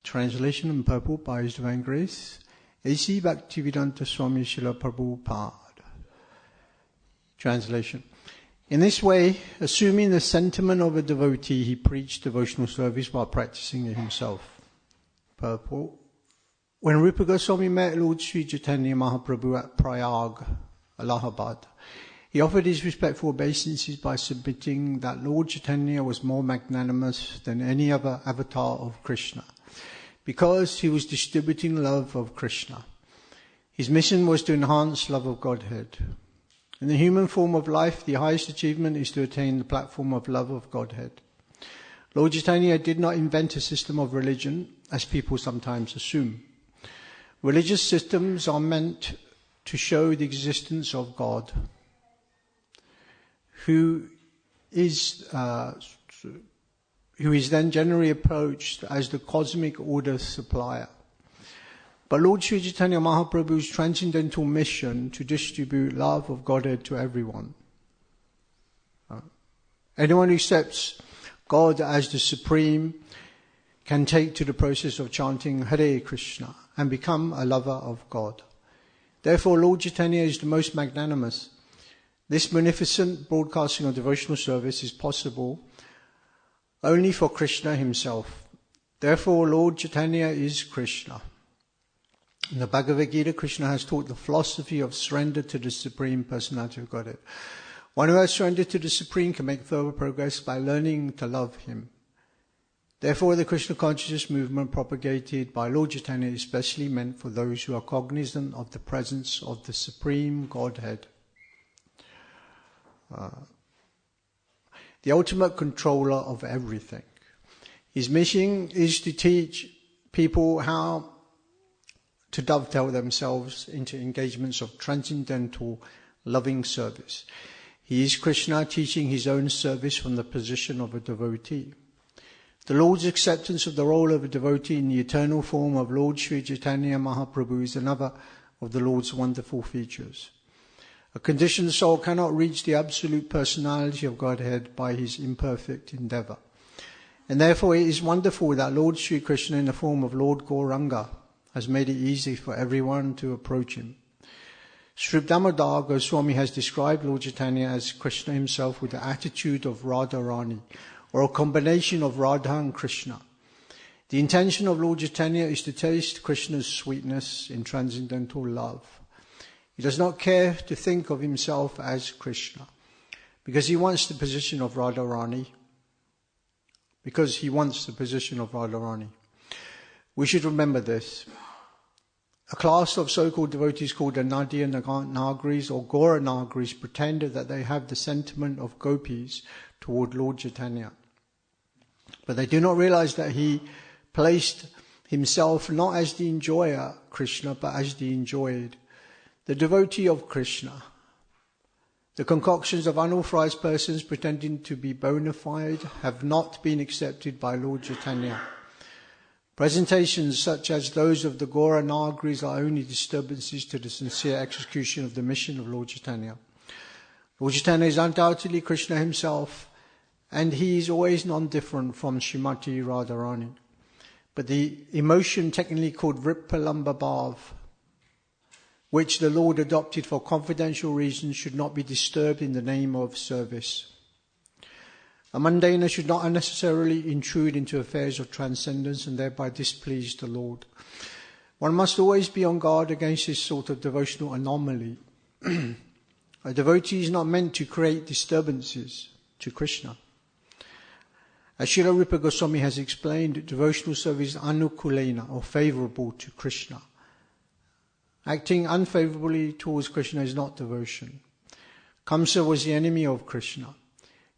Translation and purport by His Divine Grace, A.C. Bhaktivedanta Swami Srila Prabhupada. Translation. In this way, assuming the sentiment of a devotee, he preached devotional service while practicing it himself. Purport. When Rupa Goswami met Lord Sri Chaitanya Mahaprabhu at Prayag, Allahabad, he offered his respectful obeisances by submitting that Lord Chaitanya was more magnanimous than any other avatar of Krishna, because he was distributing love of Krishna. His mission was to enhance love of Godhead. In the human form of life, the highest achievement is to attain the platform of love of Godhead. Lord Chaitanya did not invent a system of religion, as people sometimes assume. Religious systems are meant to show the existence of God, who is then generally approached as the cosmic order supplier. But Lord Sri Chaitanya Mahaprabhu's transcendental mission to distribute love of Godhead to everyone. Anyone who accepts God as the supreme can take to the process of chanting Hare Krishna and become a lover of God. Therefore, Lord Chaitanya is the most magnanimous. This munificent broadcasting of devotional service is possible only for Krishna himself. Therefore, Lord Chaitanya is Krishna. In the Bhagavad Gita, Krishna has taught the philosophy of surrender to the Supreme Personality of Godhead. One who has surrendered to the Supreme can make further progress by learning to love Him. Therefore, the Krishna consciousness movement propagated by Lord Chaitanya is especially meant for those who are cognizant of the presence of the Supreme Godhead, the ultimate controller of everything. His mission is to teach people how to dovetail themselves into engagements of transcendental loving service. He is Krishna teaching his own service from the position of a devotee. The Lord's acceptance of the role of a devotee in the eternal form of Lord Sri Chaitanya Mahaprabhu is another of the Lord's wonderful features. A conditioned soul cannot reach the absolute personality of Godhead by his imperfect endeavor. And therefore it is wonderful that Lord Sri Krishna in the form of Lord Gauranga has made it easy for everyone to approach him. Sri Damodar Goswami has described Lord Chaitanya as Krishna himself with the attitude of Radharani, or a combination of Radha and Krishna. The intention of Lord Chaitanya is to taste Krishna's sweetness in transcendental love. He does not care to think of himself as Krishna, because he wants the position of Radharani. We should remember this. A class of so-called devotees called the Nadia Nagaris or Gora Nagaris pretend that they have the sentiment of gopis toward Lord Chaitanya. But they do not realize that he placed himself not as the enjoyer, Krishna, but as the enjoyed, the devotee of Krishna. The concoctions of unauthorized persons pretending to be bona fide have not been accepted by Lord Chaitanya. Presentations such as those of the Gora Nagaris are only disturbances to the sincere execution of the mission of Lord Chaitanya. Lord Chaitanya is undoubtedly Krishna himself, and he is always non-different from Srimati Radharani. But the emotion technically called Vripalamba Bhav, which the Lord adopted for confidential reasons, should not be disturbed in the name of service. A mundaner should not unnecessarily intrude into affairs of transcendence and thereby displease the Lord. One must always be on guard against this sort of devotional anomaly. A devotee is not meant to create disturbances to Krishna. As Srila Rupa Goswami has explained, devotional service is anukulena, or favourable to Krishna. Acting unfavourably towards Krishna is not devotion. Kamsa was the enemy of Krishna.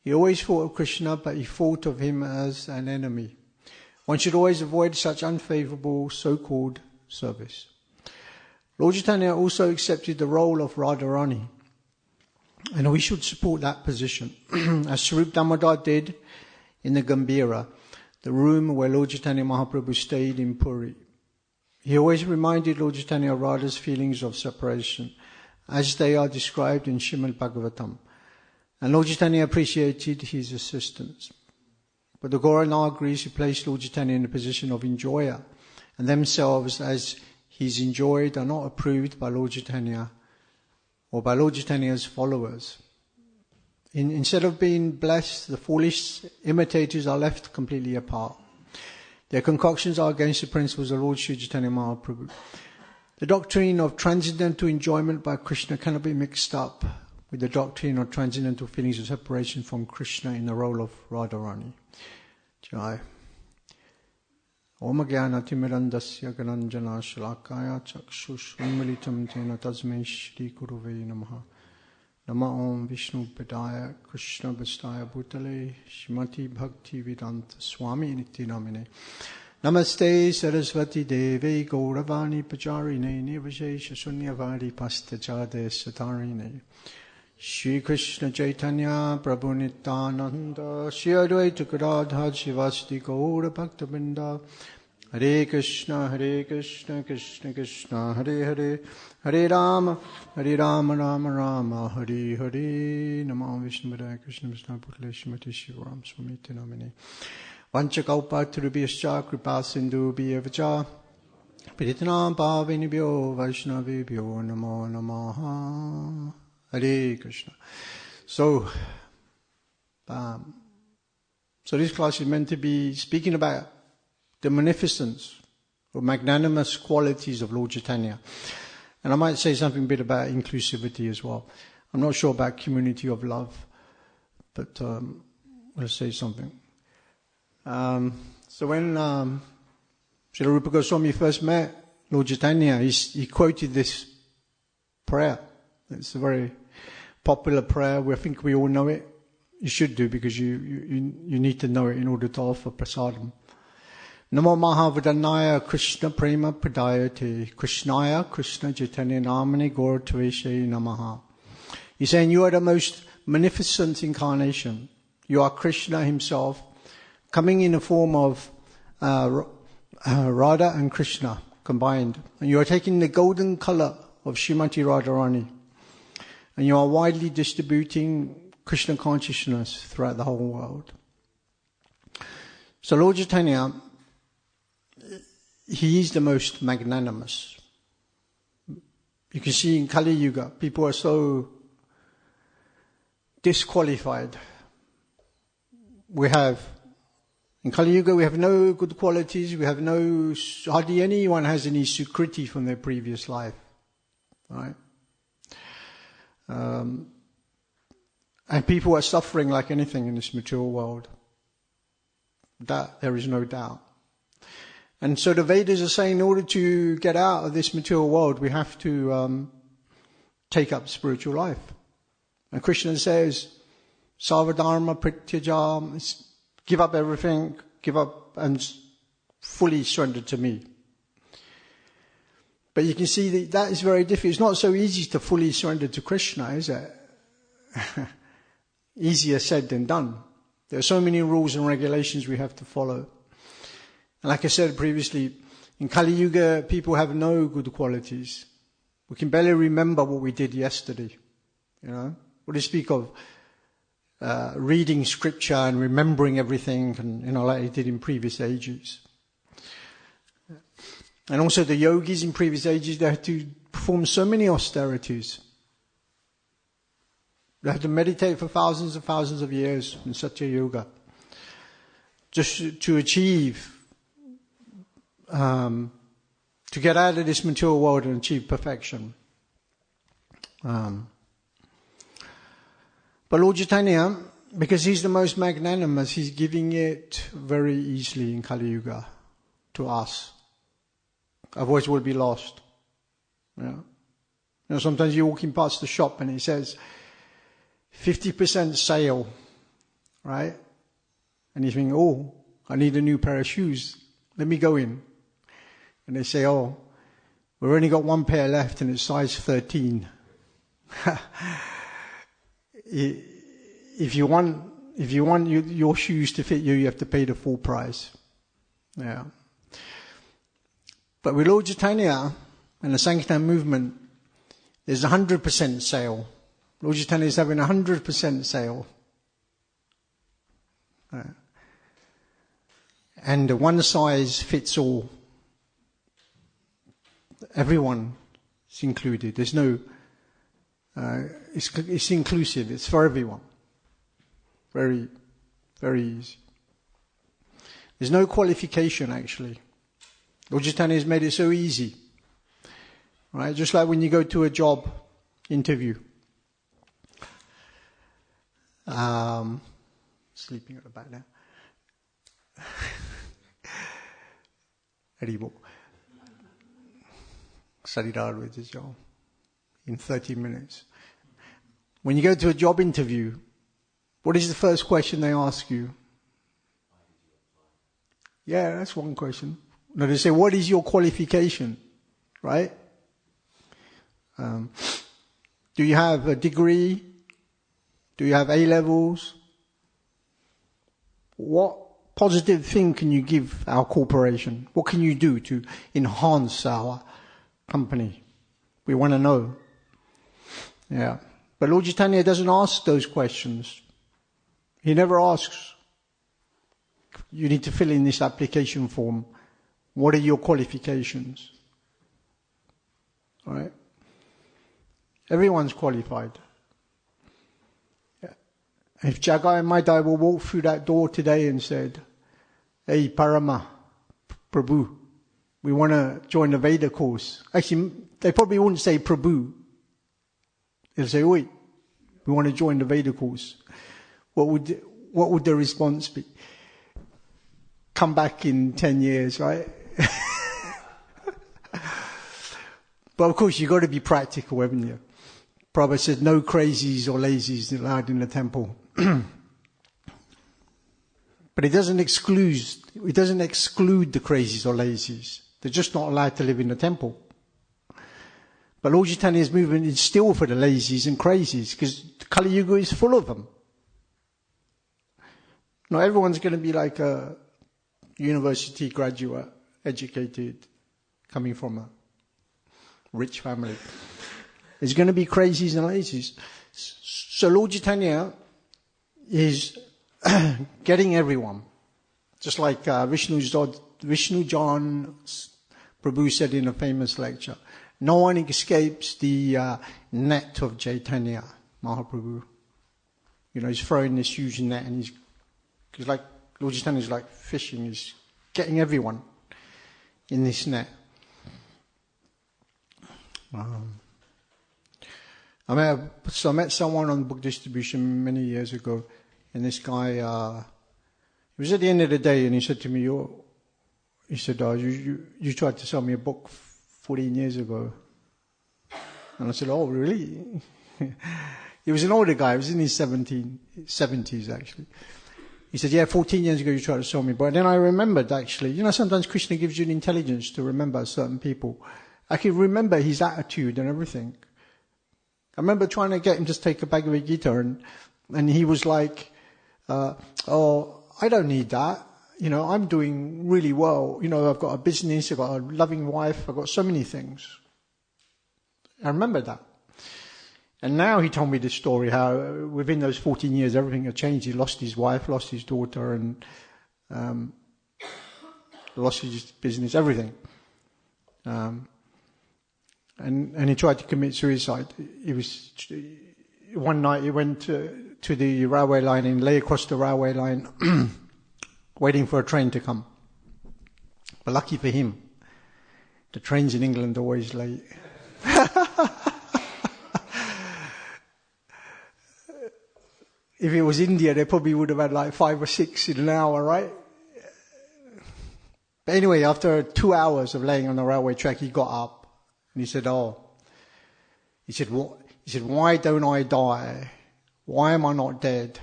He always thought of Krishna, but he thought of him as an enemy. One should always avoid such unfavourable so-called service. Lord Chaitanya also accepted the role of Radharani, and we should support that position, as Swarup Damodar did in the Gambhira, the room where Lord Chaitanya Mahaprabhu stayed in Puri. He always reminded Lord Chaitanya of Radha's feelings of separation, as they are described in Srimad Bhagavatam. And Lord Chaitanya appreciated his assistance. But the Gora Nagaris, who placed Lord Chaitanya in the position of enjoyer, and themselves as he's enjoyed are not approved by Lord Chaitanya or by Lord Chaitanya's followers. Instead of being blessed, the foolish imitators are left completely apart. Their concoctions are against the principles of Lord Sri Chaitanya Mahaprabhu. The doctrine of transcendental enjoyment by Krishna cannot be mixed up with the doctrine of transcendental feelings of separation from Krishna in the role of Radharani. Jai. Om Jnanatimidandasya Gananjana Shalakaya Chakshus Unmilitam Tena Tasmai Shri Guruve Namaha. Nama Om Vishnu Padaya Krishna Bastaya Bhutale Shrimati Bhakti Vedanta Swami Niti Namine. Namaste Saraswati Devi Gauravani Pajarine Nivashesha Sunyavadi Pastajade Satarine. Shri Krishna Chaitanya Prabhu Nityananda Shri Advaita Gadadhar Shivasti Gaura Bhaktabinda. Hare Krishna Krishna Krishna Hare Hare Hare Rama Rama Rama Hare Hare. Namah Vishnu Padaya Krishna Vishnu Putale Shrimati Shivaram Swamiti Namine. Vanchakalpatarubhyascha kripa sindhubhyeva Pritana Bhavinibhyo Vaishnavibhyo Namo Namaha. Hare Krishna. So this class is meant to be speaking about the magnificence or magnanimous qualities of Lord Chaitanya. And I might say something a bit about inclusivity as well. I'm not sure about community of love, but I'll say something. So when Srila Rupa Goswami first met Lord Chaitanya, he quoted this prayer. It's a very popular prayer. I think we all know it. You should do, because you need to know it in order to offer prasadam. Namo Mahavadhanaya Krishna Prema Padayate Krishnaya Krishna Chaitanya Namane Gaur Tveshe Namaha. He's saying you are the most magnificent incarnation. You are Krishna himself, coming in the form of Radha and Krishna combined. And you are taking the golden color of Srimati Radharani. And you are widely distributing Krishna consciousness throughout the whole world. So Lord Chaitanya, he is the most magnanimous. You can see in Kali Yuga, people are so disqualified. In Kali Yuga, we have no good qualities. Hardly anyone has any sukriti from their previous life. Right? And people are suffering like anything in this material world. That there is no doubt. And so the Vedas are saying in order to get out of this material world, we have to take up spiritual life. And Krishna says, Sarvadharma Prityaja, give up everything, give up and fully surrender to me. But you can see that is very difficult. It's not so easy to fully surrender to Krishna, is it? Easier said than done. There are so many rules and regulations we have to follow. And like I said previously, in Kali Yuga, people have no good qualities. We can barely remember what we did yesterday. What do you speak of? Reading scripture and remembering everything, and like they did in previous ages. And also the yogis in previous ages, they had to perform so many austerities. They had to meditate for thousands and thousands of years in Satya Yoga, just to achieve, to get out of this material world and achieve perfection. But Lord Chaitanya, because he's the most magnanimous, he's giving it very easily in Kali Yuga to us. Otherwise we'll be lost. Sometimes you're walking past the shop and it says 50% sale, right? And you think, oh, I need a new pair of shoes. Let me go in. And they say, oh, we've only got one pair left and it's size 13. If you want your shoes to fit you, you have to pay the full price. Yeah. But with Lord Chaitanya and the Sankirtan movement, there's 100% sale. Lord Chaitanya is having 100% sale. And the one size fits all. everyone is included. There's no, it's inclusive. It's for everyone. Very, very easy. There's no qualification, actually. Lord Chaitanya has made it so easy. Right? Just like when you go to a job interview. Sleeping at the back now. Haribo. Studied hard with this job in 30 minutes. When you go to a job interview, what is the first question they ask you? Yeah, that's one question. No, they say, what is your qualification? Right? Do you have a degree? Do you have A-levels? What positive thing can you give our corporation? What can you do to enhance our company? We want to know. Yeah. But Lord Chaitanya doesn't ask those questions. He never asks. You need to fill in this application form. What are your qualifications? All right? Everyone's qualified. Yeah. If Jagai and Maidai will walk through that door today and said, hey, Parama, Prabhu, we want to join the Veda course. Actually, they probably wouldn't say Prabhu. They'll say, wait, we want to join the Veda course. What would the response be? Come back in 10 years, right? But of course, you've got to be practical, haven't you? Prabhupada said, no crazies or lazies allowed in the temple. But it doesn't exclude the crazies or lazies. They're just not allowed to live in the temple. But Lord Chaitanya's movement is still for the lazies and crazies, because Kali Yuga is full of them. Not everyone's going to be like a university graduate, educated, coming from a rich family. There's going to be crazies and lazies. So Lord Chaitanya is getting everyone. Just like Vishnu John Prabhu said in a famous lecture, no one escapes the net of Chaitanya, Mahaprabhu. You know, he's throwing this huge net and he's like, Lord Chaitanya is like fishing, he's getting everyone in this net. I met someone on book distribution many years ago, and this guy, it was at the end of the day, and he said to me, you tried to sell me a book 14 years ago. And I said, oh, really? He was an older guy, he was in his 70s actually. He said, yeah, 14 years ago you tried to sell me. But then I remembered actually, you know, sometimes Krishna gives you an intelligence to remember certain people. I can remember his attitude and everything. I remember trying to get him to take a Bhagavad Gita and he was like, oh, I don't need that. You know, I'm doing really well. You know, I've got a business, I've got a loving wife, I've got so many things. I remember that. And now he told me this story, how within those 14 years everything had changed. He lost his wife, lost his daughter, and lost his business, everything. And he tried to commit suicide. One night he went to the railway line and lay across the railway line waiting for a train to come. But lucky for him, the trains in England are always late. If it was India, they probably would have had like 5 or 6 in an hour, right? But anyway, after 2 hours of laying on the railway track, he got up. And he said, what? He said, why don't I die? Why am I not dead?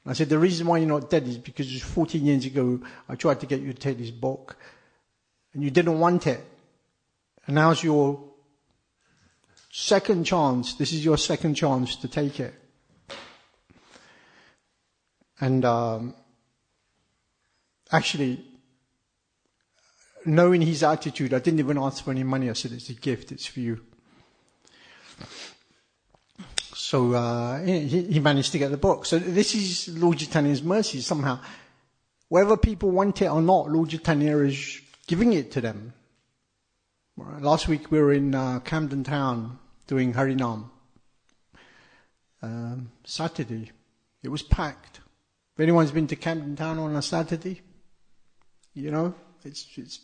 And I said, the reason why you're not dead is because 14 years ago, I tried to get you to take this book, and you didn't want it. And now's your second chance. This is your second chance to take it. And actually, knowing his attitude, I didn't even ask for any money. I said, it's a gift, it's for you. So he managed to get the book. So this is Lord Chaitanya's mercy somehow. Whether people want it or not, Lord Chaitanya is giving it to them. Last week we were in Camden Town doing Harinam. Saturday, it was packed. If anyone's been to Camden Town on a Saturday, you know, it's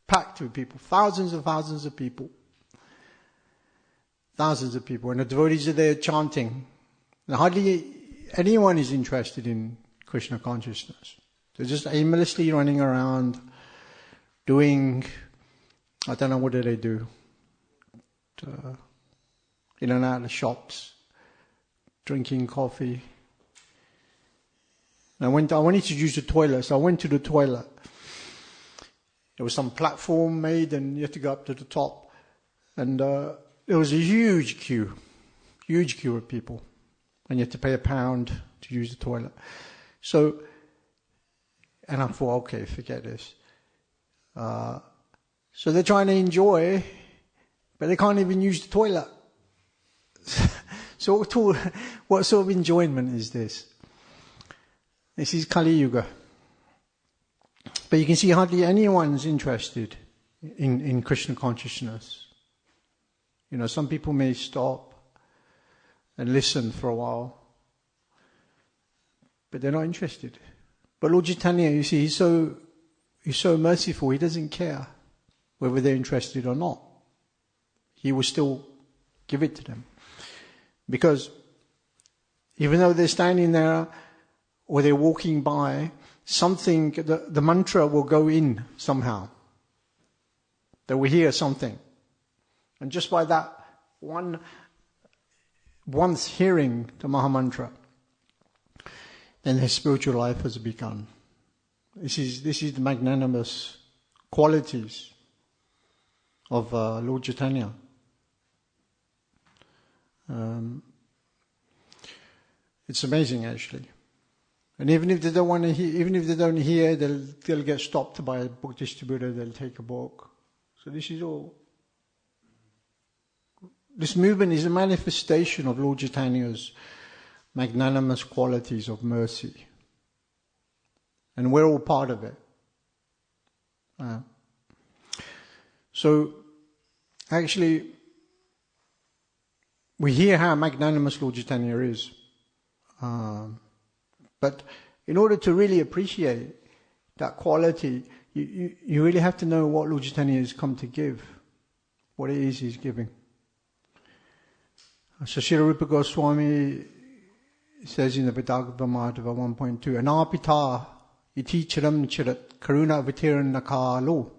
packed with people. Thousands and thousands of people. Thousands of people. And the devotees are there chanting. And hardly anyone is interested in Krishna consciousness. They're just aimlessly running around doing, I don't know, what do they do? In and out of the shops, drinking coffee. And I wanted to use the toilet, so I went to the toilet. There was some platform made and you had to go up to the top. And there was a huge queue of people. And you had to pay £1 to use the toilet. So, and I thought, okay, forget this. So they're trying to enjoy, but they can't even use the toilet. So what sort of enjoyment is this? This is Kali Yuga. But you can see hardly anyone's interested in Krishna consciousness. You know, some people may stop and listen for a while, but they're not interested. But Lord Chaitanya, you see, he's so merciful, he doesn't care whether they're interested or not. He will still give it to them. Because even though they're standing there or they're walking by, something, the mantra will go in somehow. They will hear something. And just by that once hearing the Mahamantra, then their spiritual life has begun. This is the magnanimous qualities of Lord Chaitanya. It's amazing, actually. And even if they don't want to hear, even if they don't hear, they'll get stopped by a book distributor. They'll take a book. So this is all. This movement is a manifestation of Lord Chaitanya's magnanimous qualities of mercy, and we're all part of it. So, actually, we hear how magnanimous Lord Chaitanya is. But in order to really appreciate that quality, you really have to know what Lord Chaitanya has come to give, what it is he's giving. So Srila Rupa Goswami says in the Bhagavad-Madhava 1.2, Anapita iti chiram chirat karuna vitirnakalo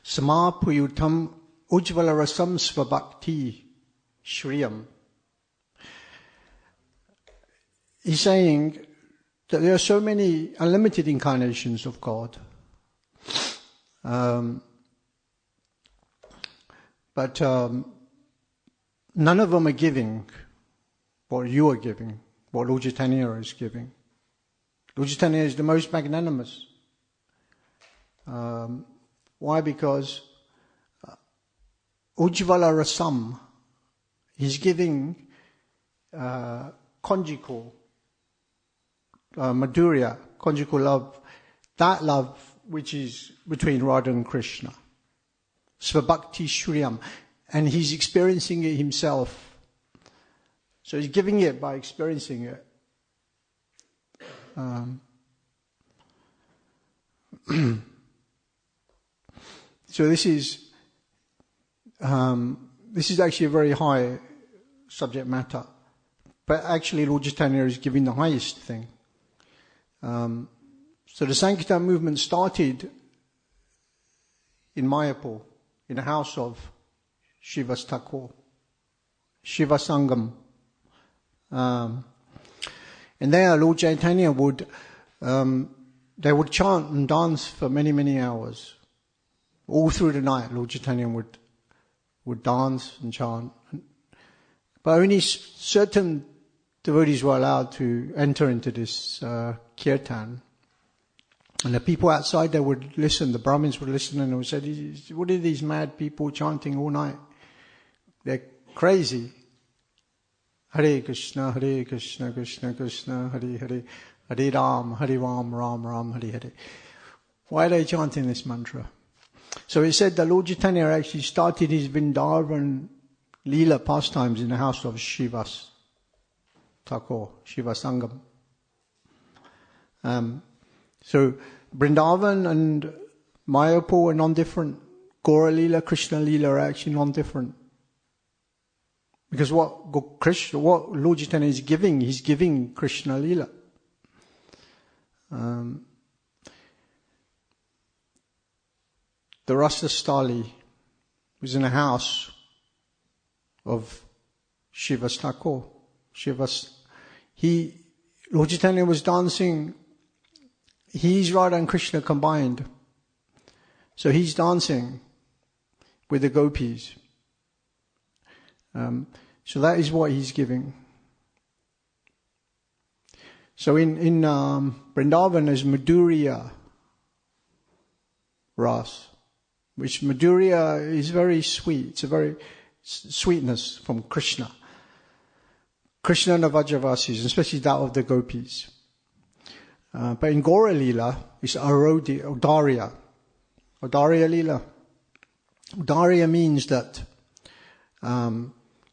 samapuyutam ujvala rasam svabhakti shriyam. He's saying that there are so many unlimited incarnations of God. But none of them are giving what you are giving, what Lord Chaitanya is giving. Lord Chaitanya is the most magnanimous. Why? Because Ujvala Rasam, he's giving conjugal Madhurya, conjugal love, that love which is between Radha and Krishna. Svabhakti Shriyam. And he's experiencing it himself. So he's giving it by experiencing it. So this is actually a very high subject matter. But actually Lord Chaitanya is giving the highest thing. So the Sankirtan movement started in Mayapur, in a house of Shiva Thakur, Shiva Sangam. And there Lord Chaitanya would chant and dance for many, many hours. All through the night Lord Chaitanya would dance and chant. But only certain devotees were allowed to enter into this kirtan. And the people outside, they would listen, the Brahmins would listen and they would say, what are these mad people chanting all night? They're crazy. Hare Krishna, Krishna Krishna, Hare Hare, Hare Ram, Ram Ram, Hare Hare. Why are they chanting this mantra? So it said that Lord Chaitanya actually started his Vrindavan Leela pastimes in the house of Shivas Thakur, Shiva Sangam. So Vrindavan and Mayapur are non-different. Gaura Leela, Krishna Leela are actually non-different. Because what Lord Chaitanya is giving, he's giving Krishna Leela. The Rasa Stali was in a house of Shiva Thakur. Lord Chaitanya was dancing. He's Radha and Krishna combined. So he's dancing with the gopis. So that is what he's giving. So in Vrindavan is Madhurya Ras, which Madhurya is very sweet. It's a very sweetness from Krishna. Krishna and the Vrajavasis, especially that of the gopis. But in Gaura Leela, it's Audarya. Audarya Leela. Audarya means that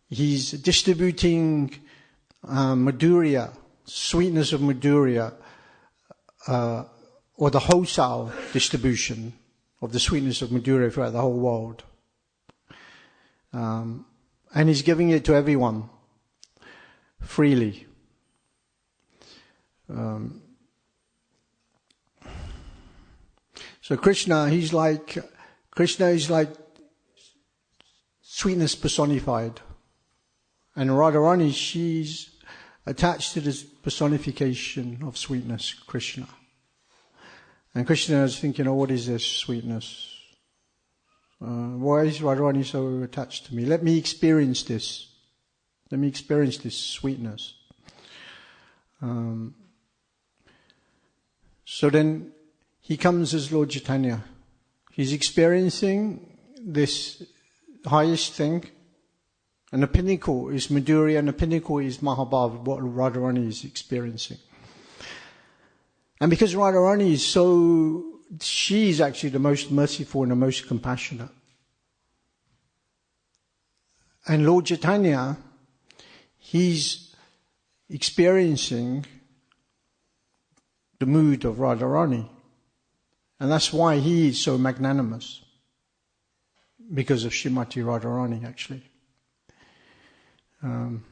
he's distributing Madhurya, sweetness of Madhurya, or the wholesale distribution of the sweetness of Madhurya throughout the whole world. And he's giving it to everyone freely. So Krishna is like sweetness personified. And Radharani, she's attached to this personification of sweetness, Krishna. And Krishna is thinking, what is this sweetness? Why is Radharani so attached to me? Let me experience this. Let me experience this sweetness. So then he comes as Lord Chaitanya. He's experiencing this highest thing. And the pinnacle is Madhurya, and the pinnacle is Mahabhav, what Radharani is experiencing. And because Radharani is she is actually the most merciful and the most compassionate. And Lord Chaitanya, he's experiencing the mood of Radharani. And that's why he is so magnanimous. Because of Srimati Radharani, actually. And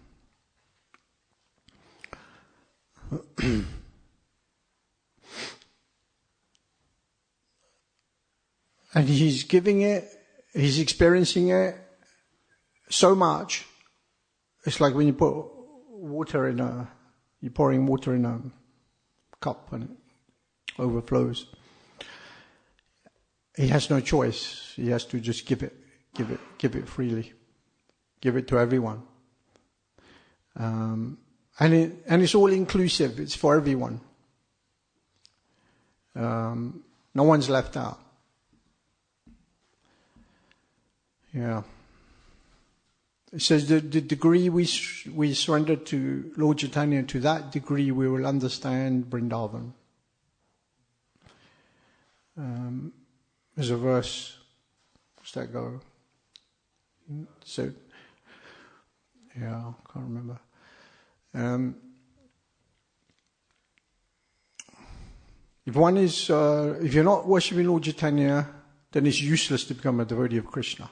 he's giving it, he's experiencing it so much. It's like when you put you're pouring water in a cup and it overflows. He has no choice. He has to just give it freely. Give it to everyone. And it's all inclusive. It's for everyone. No one's left out. Yeah. It says the degree we surrender to Lord Chaitanya, to that degree we will understand Vrindavan. There's a verse. What's that go? So, yeah, I can't remember. If you're not worshipping Lord Chaitanya, then it's useless to become a devotee of Krishna.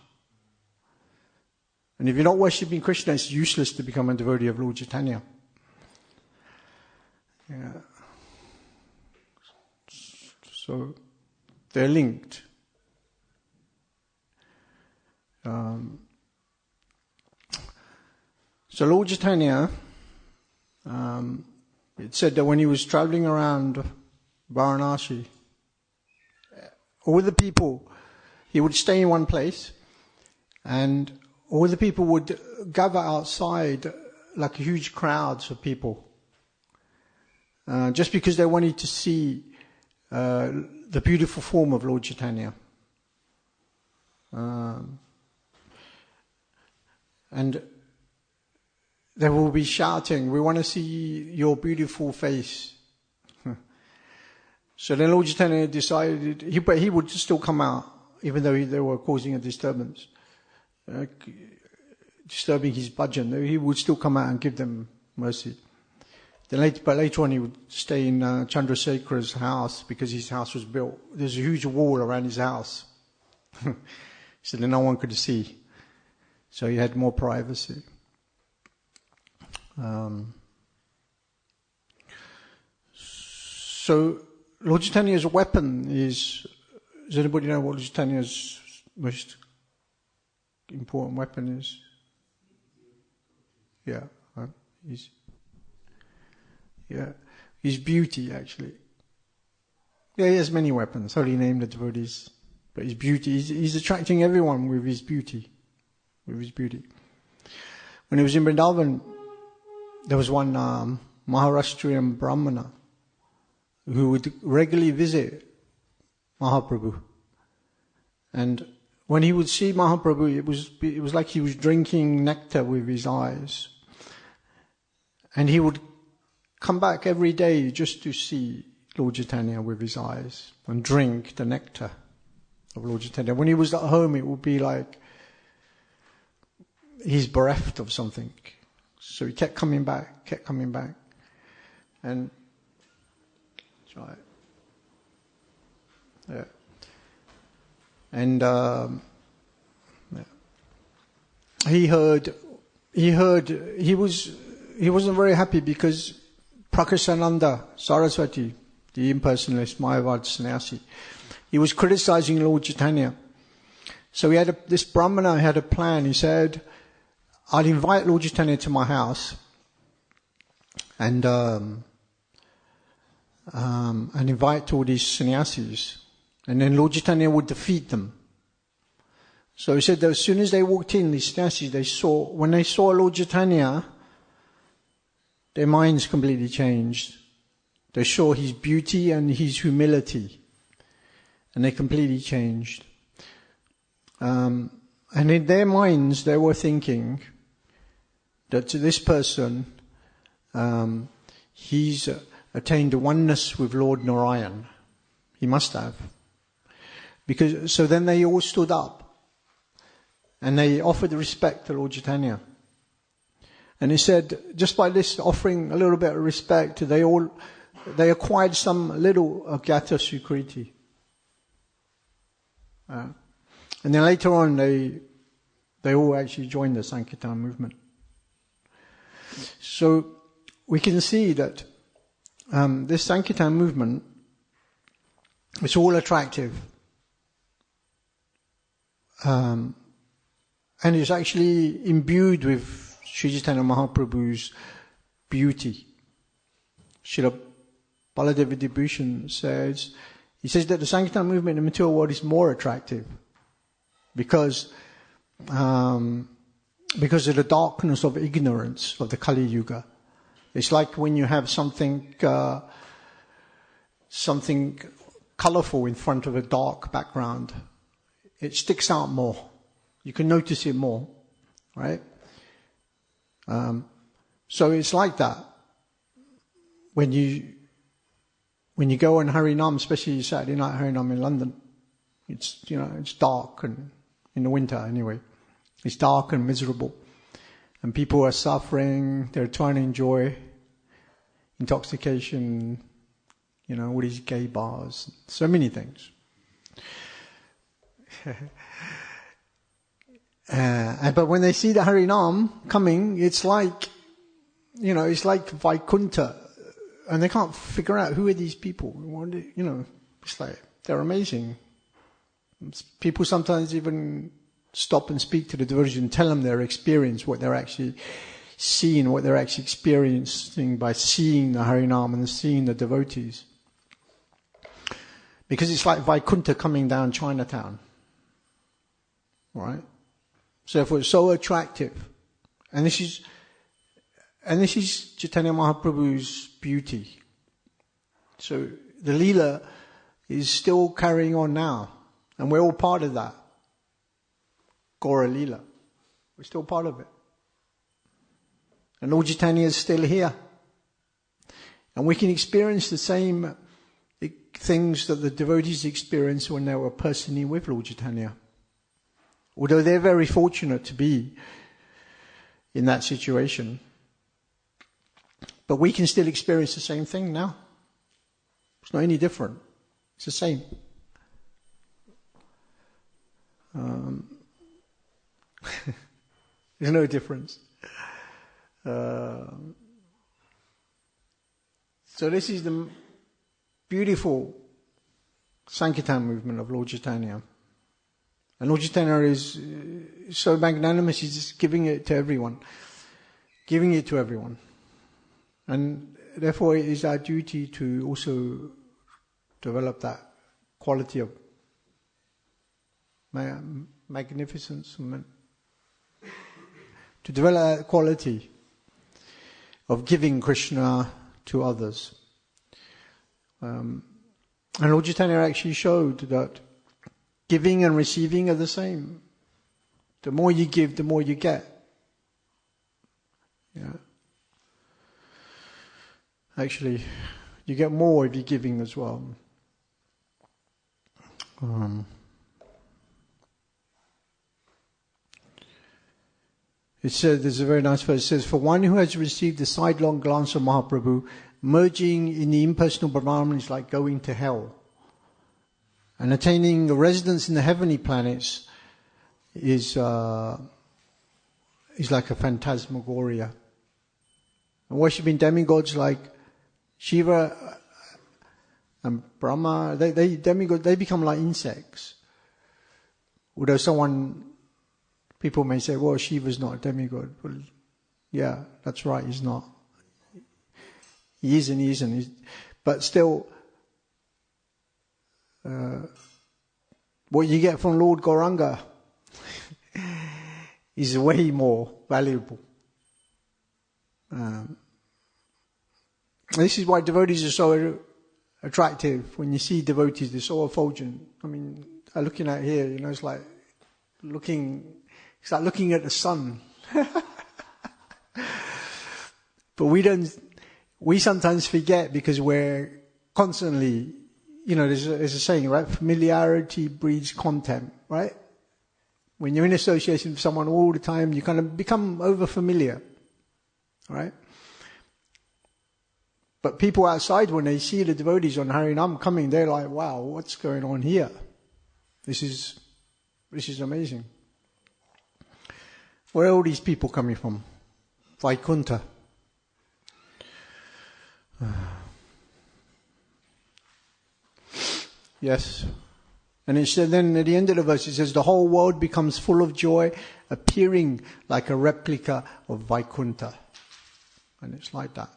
And if you're not worshipping Krishna, it's useless to become a devotee of Lord Chaitanya. Yeah. So they're linked. So Lord Chaitanya, it said that when he was traveling around Varanasi, all the people, he would stay in one place, and all the people would gather outside like huge crowds of people, just because they wanted to see the beautiful form of Lord Chaitanya. And they will be shouting, "We want to see your beautiful face." So then Lord Chaitanya decided, but he would still come out even though they were causing a disturbance, disturbing his bhajan, he would still come out and give them mercy. But later on he would stay in Chandrasekhar's house because his house was built. There's a huge wall around his house. So that no one could see. So he had more privacy. So Lord Chaitanya's weapon is... Does anybody know what Lord Chaitanya's most important weapon is? Yeah. His beauty, actually. Yeah, he has many weapons, holy name, the devotees. But his beauty, he's attracting everyone with his beauty. With his beauty. When he was in Vrindavan, there was one Maharashtrian Brahmana who would regularly visit Mahaprabhu. And when he would see Mahaprabhu, it was like he was drinking nectar with his eyes. And he would come back every day just to see Lord Chaitanya with his eyes and drink the nectar of Lord Chaitanya. When he was at home, it would be like he's bereft of something. So he kept coming back. And that's right. Yeah. And he wasn't very happy because Prakashananda Saraswati, the impersonalist Mayavad sannyasi, he was criticizing Lord Chaitanya. So this Brahmana had a plan. He said, I'll invite Lord Chaitanya to my house and invite all these sannyasis. And then Lord Chaitanya would defeat them. So he said that as soon as they walked in, these sannyasis, when they saw Lord Chaitanya, their minds completely changed. They saw his beauty and his humility. And they completely changed. And in their minds, they were thinking that to this person, he's attained oneness with Lord Narayan. He must have. So then they all stood up. And they offered respect to Lord Chaitanya. And he said, just by this offering a little bit of respect, they acquired some little Agyata Sukriti. And then later on, they all actually joined the Sankirtan movement. So we can see that this Sankirtan movement is all attractive. And it's actually imbued with Sri Chaitanya Mahaprabhu's beauty. Srila Baladev Vibhushan says that the Sankirtan movement in the material world is more attractive because of the darkness of ignorance of the Kali Yuga. It's like when you have something colourful in front of a dark background. It sticks out more. You can notice it more, right? So it's like that. When you go on Harinam, especially Saturday night Harinam in London, it's dark, and in the winter anyway, it's dark and miserable, and people are suffering. They're trying to enjoy intoxication, all these gay bars, so many things. But when they see the Harinam coming, it's like Vaikuntha, and they can't figure out who are these people. It's like they're amazing. People sometimes even stop and speak to the devotees and tell them their experience, what they're actually seeing, what they're actually experiencing by seeing the Harinam and seeing the devotees. Because it's like Vaikuntha coming down Chinatown. Right? So if it's so attractive, and this is Chaitanya Mahaprabhu's beauty. So the Leela is still carrying on now, and we're all part of that. Gaura Leela. We're still part of it. And Lord Chaitanya is still here. And we can experience the same things that the devotees experienced when they were personally with Lord Chaitanya. Although they're very fortunate to be in that situation, but we can still experience the same thing now. It's not any different. It's the same. There's no difference. So this is the beautiful Sankirtan movement of Lord Chaitanya. And Lord Chaitanya is so magnanimous, he's just giving it to everyone. Giving it to everyone. And therefore it is our duty to also develop that quality of magnificence, to develop that quality of giving Krishna to others. And Lord Chaitanya actually showed that giving and receiving are the same. The more you give, the more you get. Yeah. Actually, you get more if you're giving as well. It says, there's a very nice verse, it says, for one who has received the sidelong glance of Mahaprabhu, merging in the impersonal Brahman is like going to hell. And attaining a residence in the heavenly planets is like a phantasmagoria. And worshipping demigods like Shiva and Brahma, they become like insects. Although people may say, well, Shiva's not a demigod. Well, yeah, that's right, he's not. He is and he isn't. But still, what you get from Lord Gauranga is way more valuable. This is why devotees are so attractive. When you see devotees, they're so effulgent. I mean, looking at here, it's like looking at the sun. But we sometimes forget because we're constantly, there's a saying, right? Familiarity breeds contempt, right? When you're in association with someone all the time, you kind of become over-familiar, right? But people outside, when they see the devotees on Harinam coming, they're like, wow, what's going on here? This is amazing. Where are all these people coming from? Vaikuntha. Yes. And it said then at the end of the verse, it says, the whole world becomes full of joy, appearing like a replica of Vaikuntha. And it's like that.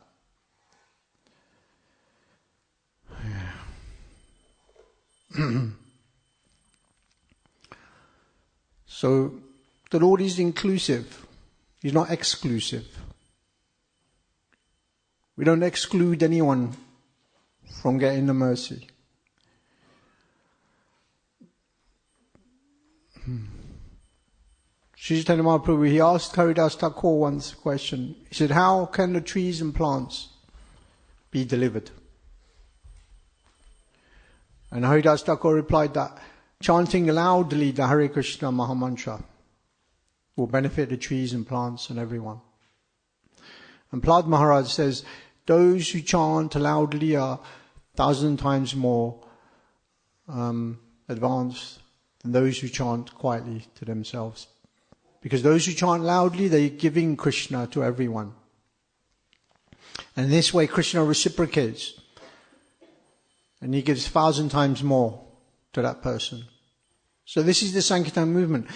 Yeah. So, the Lord is inclusive. He's not exclusive. We don't exclude anyone from getting the mercy. Sri Chaitanya Mahaprabhu, he asked Haridas Thakur once a question. He said, how can the trees and plants be delivered? And Haridas Thakur replied that chanting loudly the Hare Krishna Mahamantra will benefit the trees and plants and everyone. And Prahlad Maharaj says, those who chant loudly are 1,000 times more advanced than those who chant quietly to themselves. Because those who chant loudly, they're giving Krishna to everyone. And this way Krishna reciprocates. And he gives 1,000 times more to that person. So this is the Sankirtan movement.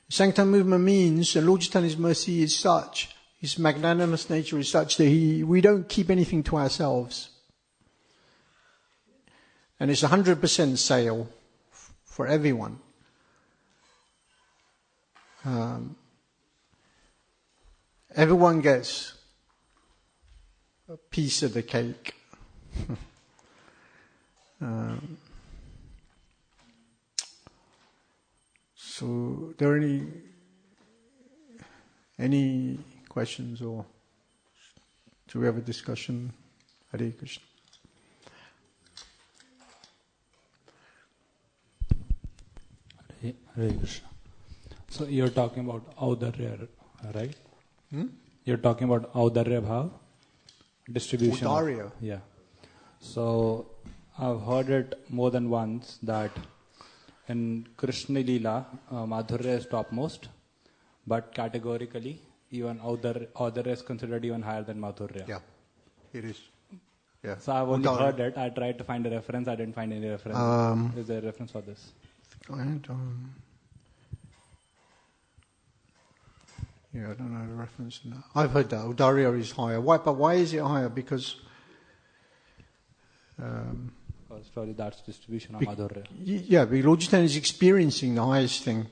The Sankirtan movement means, and Lord Chaitanya's mercy is such, his magnanimous nature is such that we don't keep anything to ourselves. And it's 100% sale for everyone. Everyone gets a piece of the cake. So, there are any questions, or do we have a discussion? Hare Krishna. Hare Krishna. So you're talking about Audarya, right? You're talking about Audarya Bhav? Distribution. Audarya. Yeah. So I've heard it more than once that in Krishna Leela, Madhurya is topmost, but categorically, even Audarya is considered even higher than Madhurya. Yeah, it is. Yeah. So I've only heard it. I tried to find a reference. I didn't find any reference. Is there a reference for this? Yeah, I don't know the reference. No. I've heard that Audarya is higher. Why? But why is it higher? Because Probably that's distribution of Madhurya. Yeah, because Lord Chaitanya is experiencing the highest thing.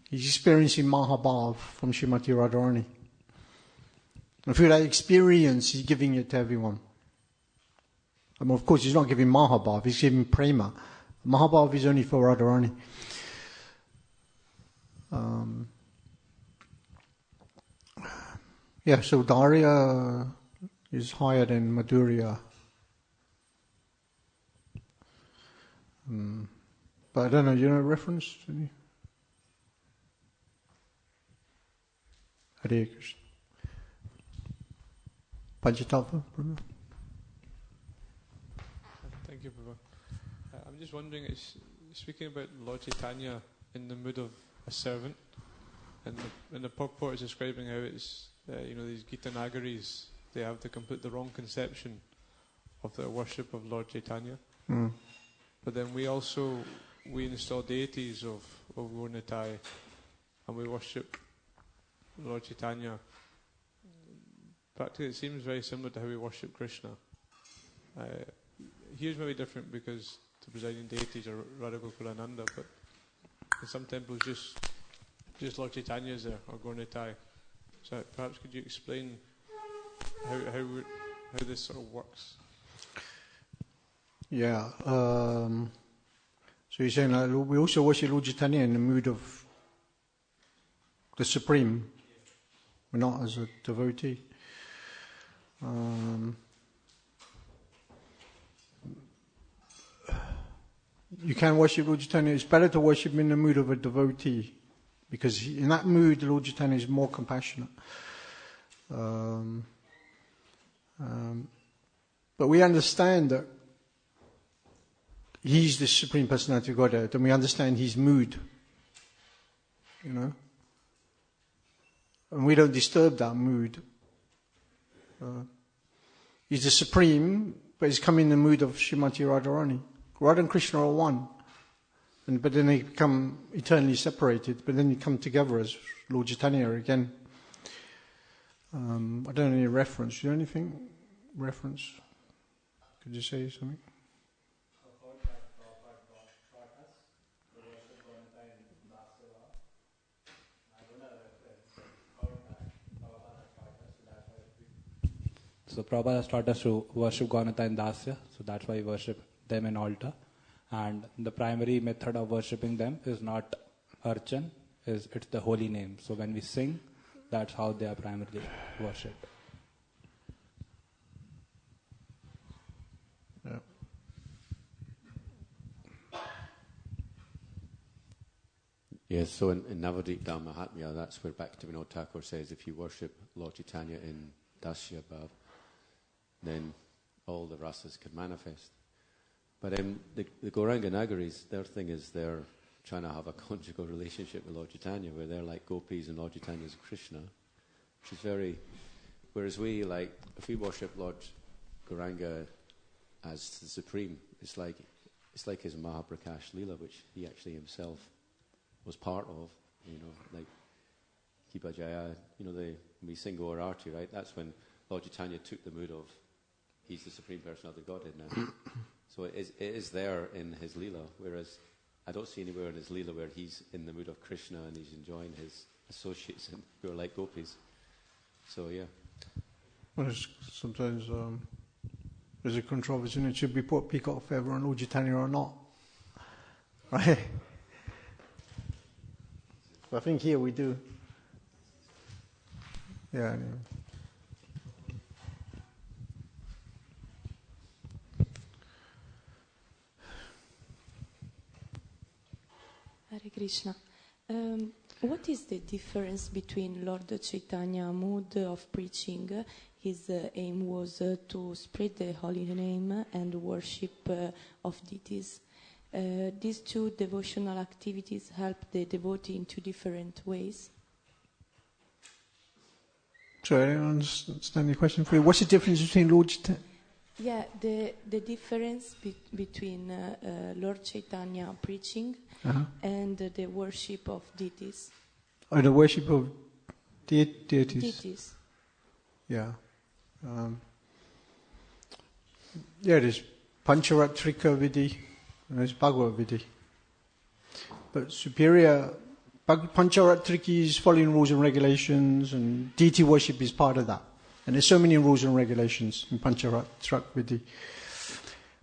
He's experiencing Mahabhav from Srimati Radharani. And through that experience, he's giving it to everyone. I mean, of course, he's not giving Mahabhav, he's giving Prema. Mahabhav is only for Radharani. Yeah, so Darya is higher than Madhurya. But I don't know, you know reference to any? Hare Krishna. Panchatattva, Brahma. Thank you, Prabhu. I'm just wondering, it's speaking about Lord Chaitanya in the mood of a servant, and the purport is describing how it's, these Gita Nagaris, they have the wrong conception of the worship of Lord Chaitanya. But then we install deities of Gaur-Nitai, and we worship Lord Chaitanya. Practically, it seems very similar to how we worship Krishna. Here's maybe different because the presiding deities are Radha Gokulananda, but in some temples just Lord Chaitanya is there, or Gaur-Nitai. So perhaps could you explain how this sort of works? Yeah. So you're saying we also worship Lord Chaitanya in the mood of the Supreme. We're not as a devotee. You can worship Lord Chaitanya. It's better to worship him in the mood of a devotee, because in that mood, Lord Chaitanya is more compassionate. But we understand that he's the Supreme Personality of Godhead, and we understand his mood, and we don't disturb that mood. He's the Supreme, but he's come in the mood of Srimati Radharani. Radha and Krishna are one, but then they become eternally separated, but then they come together as Lord Chaitanya again. I don't know any reference. Do you know anything? Reference? Could you say something? So Prabhupada has taught us to worship Gaur-Nitai and Dasya, so that's why we worship them in altar. And the primary method of worshipping them is not Archan, it's the holy name. So when we sing, that's how they are primarily worshipped. Yeah. Yes, so in Navadip Dham Mahatmya, that's where Bhaktivinoda Thakur says if you worship Lord Chaitanya in Dasya Bhav, then all the rasas can manifest. But the Gauranga Nagaris, their thing is they're trying to have a conjugal relationship with Lord Chaitanya, where they're like gopis and Lord Chaitanya is Krishna, which is very... Whereas we, if we worship Lord Gauranga as the Supreme, it's like his Mahaprakash Leela, which he actually himself was part of, like Kipa Jaya, we sing Gaur Arti, right? That's when Lord Chaitanya took the mood of, he's the Supreme Person of the Godhead now. So it is there in his Leela, whereas I don't see anywhere in his Leela where he's in the mood of Krishna and he's enjoying his associates who are like gopis. So, yeah. Well, sometimes there's a controversy, and it should be put peacock feather on Lord Chaitanya or not. Right? I think here we do. Yeah, anyway. Hare Krishna. What is the difference between Lord Chaitanya mood of preaching? His aim was to spread the holy name and worship of deities. These two devotional activities help the devotee in two different ways. Sorry, I don't understand the question for you. What's the difference between Lord Chaitanya? Yeah, the difference between Lord Chaitanya preaching and the worship of deities. Oh, the worship of deities. Deities. Yeah. There's Pancharatrika Vidhi and there's Bhagavad Vidhi. But superior, Pancharatriki is following rules and regulations, and deity worship is part of that. And there's so many rules and regulations in Pancharatrika Vidhi.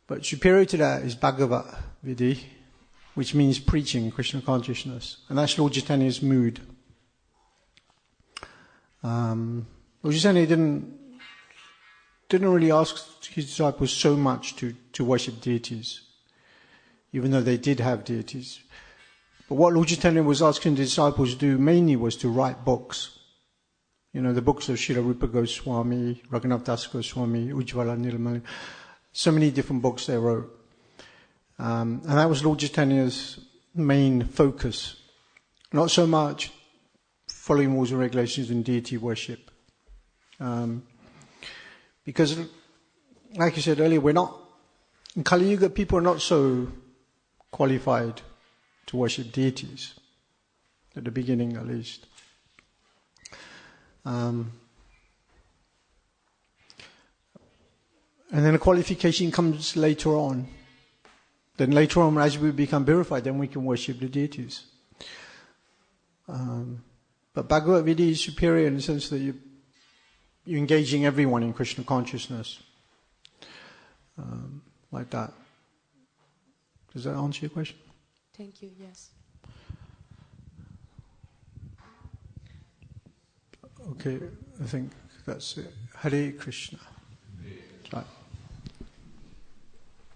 But superior to that is Bhagavad Vidhi, which means preaching Krishna consciousness. And that's Lord Chaitanya's mood. Lord Chaitanya didn't really ask his disciples so much to worship deities, even though they did have deities. But what Lord Chaitanya was asking the disciples to do mainly was to write books. You know, the books of Srila Rupa Goswami, Raghunath Das Goswami, Ujjvala Nilmali, so many different books they wrote. And that was Lord Chaitanya's main focus. Not so much following rules and regulations in deity worship. Because, like you said earlier, in Kali Yuga, people are not so qualified to worship deities, at the beginning at least. And then the qualification comes later on. Then later on, as we become purified, then we can worship the deities. But Bhagavad Vidhi is superior in the sense that you're engaging everyone in Krishna consciousness. Like that. Does that answer your question? Thank you, yes. Okay, I think that's it. Hare Krishna. Right.